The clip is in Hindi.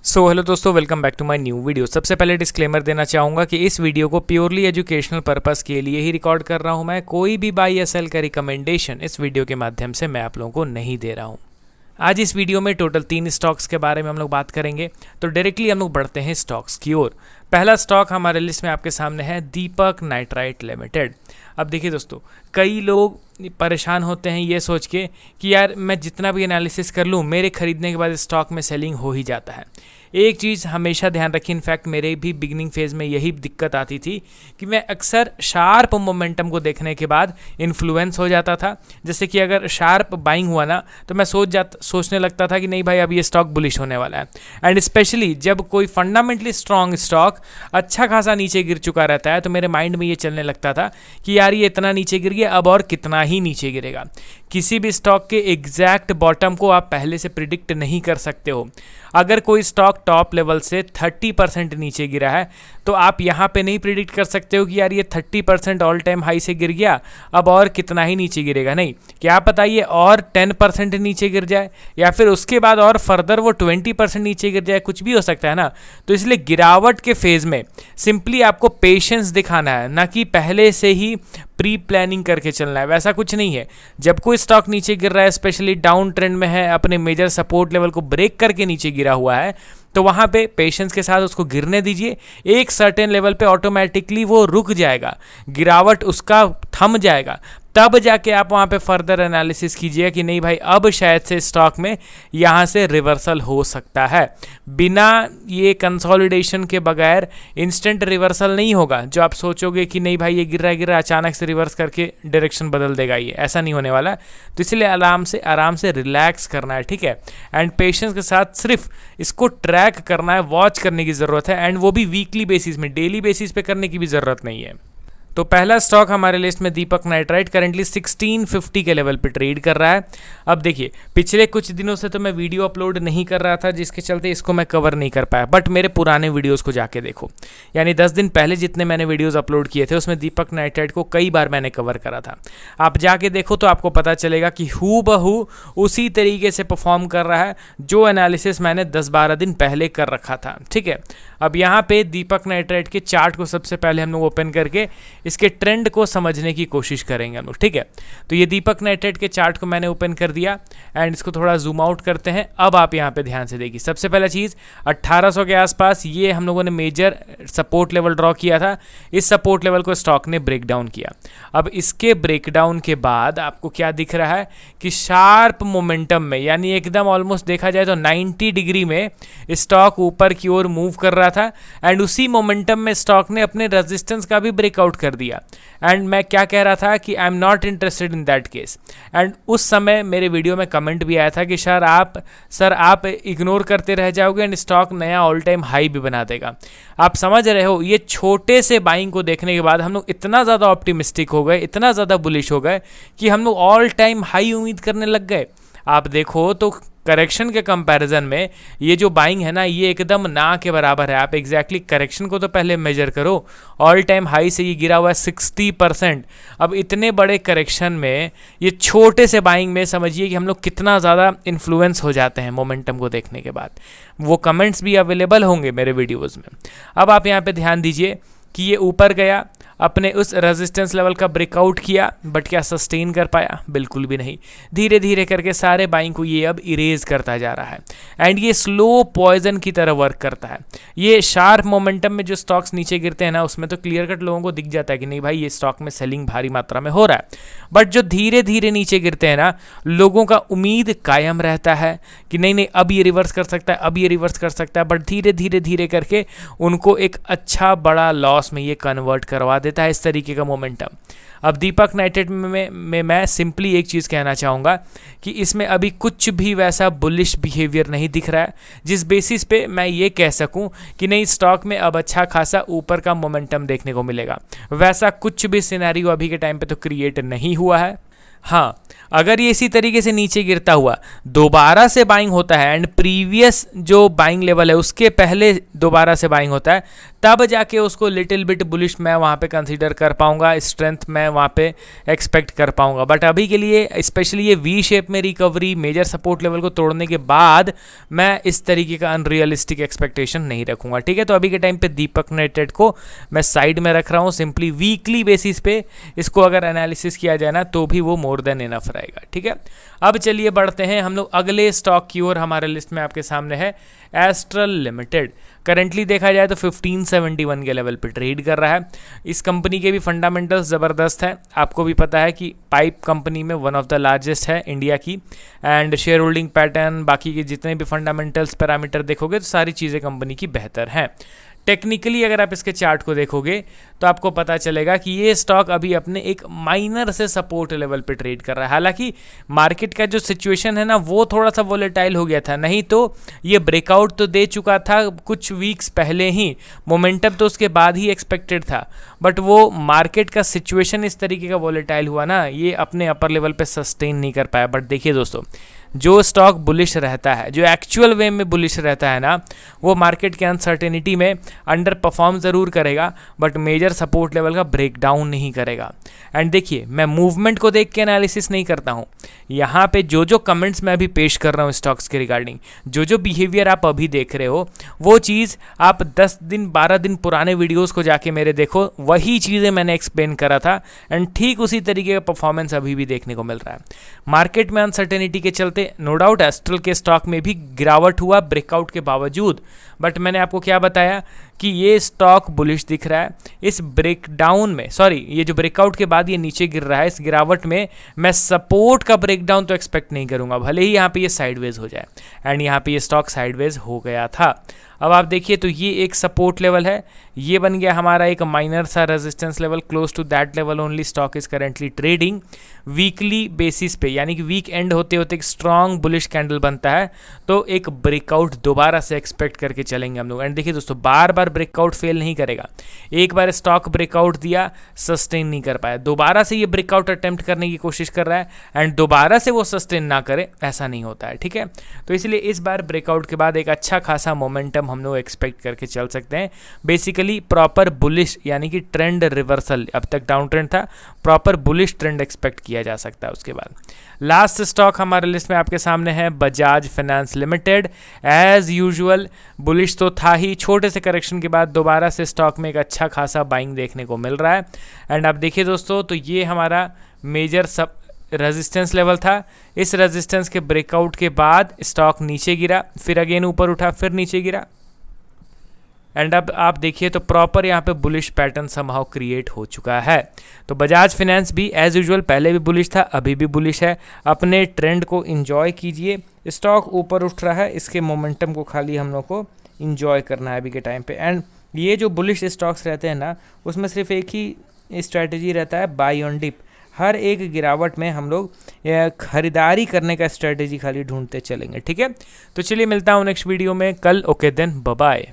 हेलो दोस्तों, welcome back to my new video. सबसे पहले डिस्क्लेमर देना चाहूँगा कि इस वीडियो को प्योरली एजुकेशनल पर्पस के लिए ही रिकॉर्ड कर रहा हूँ। मैं कोई भी बाई या सेल का रिकमेंडेशन इस वीडियो के माध्यम से मैं आप लोगों को नहीं दे रहा हूँ। आज इस वीडियो में टोटल 3 स्टॉक्स के बारे में हम लोग बात करेंगे। तो डायरेक्टली हम लोग बढ़ते हैं स्टॉक्स की ओर। पहला स्टॉक हमारे लिस्ट में आपके सामने है दीपक नाइट्राइट लिमिटेड। अब देखिए दोस्तों, कई लोग परेशान होते हैं ये सोच के कि यार मैं जितना भी एनालिसिस कर लूँ, मेरे खरीदने के बाद स्टॉक में सेलिंग हो ही जाता है। एक चीज़ हमेशा ध्यान रखिए, इनफैक्ट मेरे भी बिगिनिंग फेज़ में यही दिक्कत आती थी कि मैं अक्सर शार्प मोमेंटम को देखने के बाद इन्फ्लुएंस हो जाता था। जैसे कि अगर शार्प बाइंग हुआ ना, तो मैं सोचने लगता था कि नहीं भाई, अब ये स्टॉक बुलिश होने वाला है। एंड स्पेशली जब कोई फंडामेंटली स्ट्रॉन्ग स्टॉक अच्छा खासा नीचे गिर चुका रहता है, तो मेरे माइंड में ये चलने लगता था कि यार ये इतना नीचे गिर गया, अब और कितना ही नीचे गिरेगा। किसी भी स्टॉक के एग्जैक्ट बॉटम को आप पहले से प्रिडिक्ट नहीं कर सकते हो। अगर कोई स्टॉक टॉप लेवल से 30% नीचे गिरा है, तो आप यहाँ पे नहीं प्रिडिक्ट कर सकते हो कि यार ये 30% ऑल टाइम हाई से गिर गया, अब और कितना ही नीचे गिरेगा। नहीं, क्या पता ये और 10% नीचे गिर जाए, या फिर उसके बाद और फर्दर वो 20% नीचे गिर जाए, कुछ भी हो सकता है ना। तो इसलिए गिरावट के फेज़ में सिंपली आपको पेशेंस दिखाना है, ना कि पहले से ही प्री प्लानिंग करके चलना है। वैसा कुछ नहीं है। जब कोई स्टॉक नीचे गिर रहा है, स्पेशली डाउन ट्रेंड में है, अपने मेजर सपोर्ट लेवल को ब्रेक करके नीचे गिरा हुआ है, तो वहाँ पे पेशेंस के साथ उसको गिरने दीजिए। एक सर्टेन लेवल पे ऑटोमेटिकली वो रुक जाएगा, गिरावट उसका थम जाएगा। तब जाके आप वहाँ पे फर्दर एनालिसिस कीजिए कि नहीं भाई, अब शायद से स्टॉक में यहाँ से रिवर्सल हो सकता है। बिना ये कंसोलिडेशन के बगैर इंस्टेंट रिवर्सल नहीं होगा। जो आप सोचोगे कि नहीं भाई ये गिर रहा है, अचानक से रिवर्स करके डायरेक्शन बदल देगा, ये ऐसा नहीं होने वाला। तो इसलिए आराम से रिलैक्स करना है, ठीक है। एंड पेशेंस के साथ सिर्फ इसको ट्रैक करना है, वॉच करने की ज़रूरत है। एंड वो भी वीकली बेसिस में, डेली बेसिस पे करने की भी ज़रूरत नहीं है। तो पहला स्टॉक हमारे लिस्ट में दीपक नाइट्राइट करंटली 1650 के लेवल पे ट्रेड कर रहा है। अब देखिए, पिछले कुछ दिनों से तो मैं वीडियो अपलोड नहीं कर रहा था, जिसके चलते इसको मैं कवर नहीं कर पाया। बट मेरे पुराने वीडियोस को जाके देखो, यानी 10 दिन पहले जितने मैंने वीडियोस अपलोड किए थे, उसमें दीपक नाइट्राइट को कई बार मैंने कवर करा था। आप जाके देखो तो आपको पता चलेगा कि हूबहू उसी तरीके से परफॉर्म कर रहा है जो एनालिसिस मैंने 10-12 दिन पहले कर रखा था, ठीक है। अब यहाँ पे दीपक नाइट्राइट के चार्ट को सबसे पहले हम लोग ओपन करके इसके ट्रेंड को समझने की कोशिश करेंगे हम लोग, ठीक है। तो ये दीपक नाइट्राइट के चार्ट को मैंने ओपन कर दिया एंड इसको थोड़ा जूम आउट करते हैं। अब आप यहाँ पे ध्यान से देखिए, सबसे पहला चीज़ 1800 के आसपास ये हम लोगों ने मेजर सपोर्ट लेवल ड्रॉ किया था। इस सपोर्ट लेवल को स्टॉक ने ब्रेक डाउन किया। अब इसके ब्रेक डाउन के बाद आपको क्या दिख रहा है कि शार्प मोमेंटम में, यानी एकदम ऑलमोस्ट देखा जाए तो 90 डिग्री में स्टॉक ऊपर की ओर मूव कर रहा था। एंड उसी मोमेंटम में स्टॉक ने अपने रेजिस्टेंस का भी ब्रेकआउट कर दिया। एंड मैं क्या कह रहा था कि I am not interested in that case. And उस समय मेरे वीडियो में कमेंट भी आया था कि सर आप इग्नोर करते रह जाओगे एंड स्टॉक नया ऑल टाइम हाई भी बना देगा। आप समझ रहे हो, ये छोटे से बाइंग को देखने के बाद हम लोग इतना ज़्यादा ऑप्टिमिस्टिक हो गए, इतना ज़्यादा बुलिश हो गए कि हम लोग ऑल टाइम हाई उम्मीद करने लग गए। आप देखो तो करेक्शन के कंपैरिजन में ये जो बाइंग है ना, ये एकदम ना के बराबर है। आप एग्जैक्टली करेक्शन को तो पहले मेजर करो। ऑल टाइम हाई से ये गिरा हुआ है 60%। अब इतने बड़े करेक्शन में ये छोटे से बाइंग में समझिए कि हम लोग कितना ज़्यादा इन्फ्लुएंस हो जाते हैं मोमेंटम को देखने के बाद। वो कमेंट्स भी अवेलेबल होंगे मेरे वीडियोज़ में। अब आप यहाँ पे ध्यान दीजिए कि ये ऊपर गया, अपने उस रेजिस्टेंस लेवल का ब्रेकआउट किया, बट क्या सस्टेन कर पाया? बिल्कुल भी नहीं। धीरे धीरे करके सारे बाइंग को ये अब इरेज करता जा रहा है। एंड ये स्लो पॉइजन की तरह वर्क करता है। ये शार्प मोमेंटम में जो स्टॉक्स नीचे गिरते हैं ना, उसमें तो क्लियर कट लोगों को दिख जाता है कि नहीं भाई ये स्टॉक में सेलिंग भारी मात्रा में हो रहा है। बट जो धीरे धीरे नीचे गिरते हैं ना, लोगों का उम्मीद कायम रहता है कि नहीं अब ये रिवर्स कर सकता है, अब ये रिवर्स कर सकता है। बट धीरे धीरे करके उनको एक अच्छा बड़ा लॉस में ये कन्वर्ट करवा देता है, इस तरीके का मोमेंटम। अब दीपक नाइट्राइट में मैं सिंपली एक चीज़ कहना चाहूँगा कि इसमें अभी कुछ भी वैसा बुलिश बिहेवियर नहीं दिख रहा है जिस बेसिस पे मैं ये कह सकूं कि नहीं स्टॉक में अब अच्छा खासा ऊपर का मोमेंटम देखने को मिलेगा। वैसा कुछ भी सिनेरियो अभी के टाइम पे तो क्रिएट नहीं हुआ है। हाँ, अगर ये इसी तरीके से नीचे गिरता हुआ दोबारा से बाइंग होता है एंड प्रीवियस जो बाइंग लेवल है उसके पहले दोबारा से बाइंग होता है, तब जाके उसको लिटिल बिट बुलिश मैं वहाँ पे कंसीडर कर पाऊंगा, स्ट्रेंथ मैं वहाँ पे एक्सपेक्ट कर पाऊंगा। बट अभी के लिए स्पेशली ये वी शेप में रिकवरी मेजर सपोर्ट लेवल को तोड़ने के बाद मैं इस तरीके का अनरियलिस्टिक एक्सपेक्टेशन नहीं रखूंगा। ठीक है, तो अभी के टाइम पे दीपक नेटेड को मैं साइड में रख रहा हूँ। सिंपली वीकली बेसिस पे इसको अगर एनालिसिस किया जाए ना तो भी वो मोर देन इनफ रहेगा। ठीक है, अब चलिए बढ़ते हैं हम लोग अगले स्टॉक की ओर। हमारे लिस्ट में आपके सामने है एस्ट्रल लिमिटेड। करंटली देखा जाए तो 1571 के लेवल पे ट्रेड कर रहा है। इस कंपनी के भी फंडामेंटल्स ज़बरदस्त है। आपको भी पता है कि पाइप कंपनी में वन ऑफ द लार्जेस्ट है इंडिया की, एंड शेयर होल्डिंग पैटर्न बाकी के जितने भी फंडामेंटल्स पैरामीटर देखोगे तो सारी चीज़ें कंपनी की बेहतर हैं। टेक्निकली अगर आप इसके चार्ट को देखोगे तो आपको पता चलेगा कि ये स्टॉक अभी अपने एक माइनर से सपोर्ट लेवल पे ट्रेड कर रहा है। हालांकि मार्केट का जो सिचुएशन है ना वो थोड़ा सा वोलेटाइल हो गया था, नहीं तो ये ब्रेकआउट तो दे चुका था कुछ वीक्स पहले ही, मोमेंटम तो उसके बाद ही एक्सपेक्टेड था, बट वो मार्केट का सिचुएशन इस तरीके का वोलेटाइल हुआ ना, ये अपने अपर लेवल पे सस्टेन नहीं कर पाया। बट देखिए दोस्तों, जो स्टॉक बुलिश रहता है, जो एक्चुअल वे में बुलिश रहता है ना, वो मार्केट के अनसर्टेनिटी में अंडर परफॉर्म ज़रूर करेगा बट मेजर सपोर्ट लेवल का ब्रेक डाउन नहीं करेगा। एंड देखिए, मैं मूवमेंट को देख के एनालिसिस नहीं करता हूँ। यहाँ पे जो जो कमेंट्स मैं अभी पेश कर रहा हूँ स्टॉक्स के रिगार्डिंग, जो जो बिहेवियर आप अभी देख रहे हो, वो चीज़ आप 10 दिन 12 दिन पुराने वीडियोस को जाके मेरे देखो, वही चीज़ें मैंने एक्सप्लेन करा था एंड ठीक उसी तरीके का परफॉर्मेंस अभी भी देखने को मिल रहा है। मार्केट में अनसर्टेनिटी के चलते नो डाउट एस्ट्रल के स्टॉक में भी गिरावट हुआ ब्रेकआउट के बावजूद, बट मैंने आपको क्या बताया कि ये स्टॉक बुलिश दिख रहा है। इस ब्रेकडाउन में, सॉरी, ये जो ब्रेकआउट के बाद ये नीचे गिर रहा है, इस गिरावट में मैं सपोर्ट का ब्रेकडाउन तो एक्सपेक्ट नहीं करूंगा, भले ही यहाँ पे ये साइडवेज हो जाए। एंड यहाँ पे ये स्टॉक साइडवेज हो गया था। अब आप देखिए तो ये एक सपोर्ट लेवल है, ये बन गया हमारा एक माइनर सा resistance level. Close to that level only stock is currently trading. Weekly basis पे, यानी कि वीक एंड होते होते एक स्ट्रॉन्ग बुलिश कैंडल बनता है तो एक ब्रेकआउट दोबारा से एक्सपेक्ट करके चलेंगे हम लोग। एंड देखिए दोस्तों, बार बार ब्रेकआउट फेल नहीं करेगा। एक बार स्टॉक ब्रेकआउट दिया, सस्टेन नहीं कर पाया, दोबारा से ये ब्रेकआउट अटेम्प्ट करने की कोशिश कर रहा है एंड दोबारा से वो सस्टेन ना करे, ऐसा नहीं होता है। ठीक है, तो इसलिए इस बार ब्रेकआउट के बाद एक अच्छा खासा मोमेंटम हम लोग एक्सपेक्ट करके चल सकते हैं। बेसिकली प्रॉपर बुलिश, यानी कि ट्रेंड रिवर्सल, अब तक डाउन ट्रेंड था, प्रॉपर बुलिश ट्रेंड एक्सपेक्ट किया जा सकता है उसके बाद। लास्ट स्टॉक हमारे लिस्ट में आपके सामने है Bajaj Finance Limited. As usual bullish तो था ही, छोटे से करेक्शन के बाद दोबारा से स्टॉक में एक अच्छा खासा बाइंग देखने को मिल रहा है। एंड आप देखिए दोस्तों, तो ये हमारा मेजर सब रेजिस्टेंस लेवल था। इस रेजिस्टेंस के ब्रेकआउट के बाद स्टॉक नीचे गिरा, फिर अगेन ऊपर उठा, फिर नीचे गिरा। एंड अब आप देखिए तो प्रॉपर यहाँ पे बुलिश पैटर्न समहाउ क्रिएट हो चुका है। तो बजाज फाइनेंस भी एज यूजुअल पहले भी बुलिश था, अभी भी बुलिश है। अपने ट्रेंड को एंजॉय कीजिए। स्टॉक ऊपर उठ रहा है, इसके मोमेंटम को खाली हम लोग को एंजॉय करना है अभी के टाइम पे। एंड ये जो बुलिश स्टॉक्स रहते हैं ना, उसमें सिर्फ एक ही स्ट्रैटेजी रहता है, बाय ऑन डिप। हर एक गिरावट में हम लोग खरीदारी करने का स्ट्रैटेजी खाली ढूंढते चलेंगे। ठीक है, तो चलिए मिलता हूँ नेक्स्ट वीडियो में कल। Okay then, bye bye.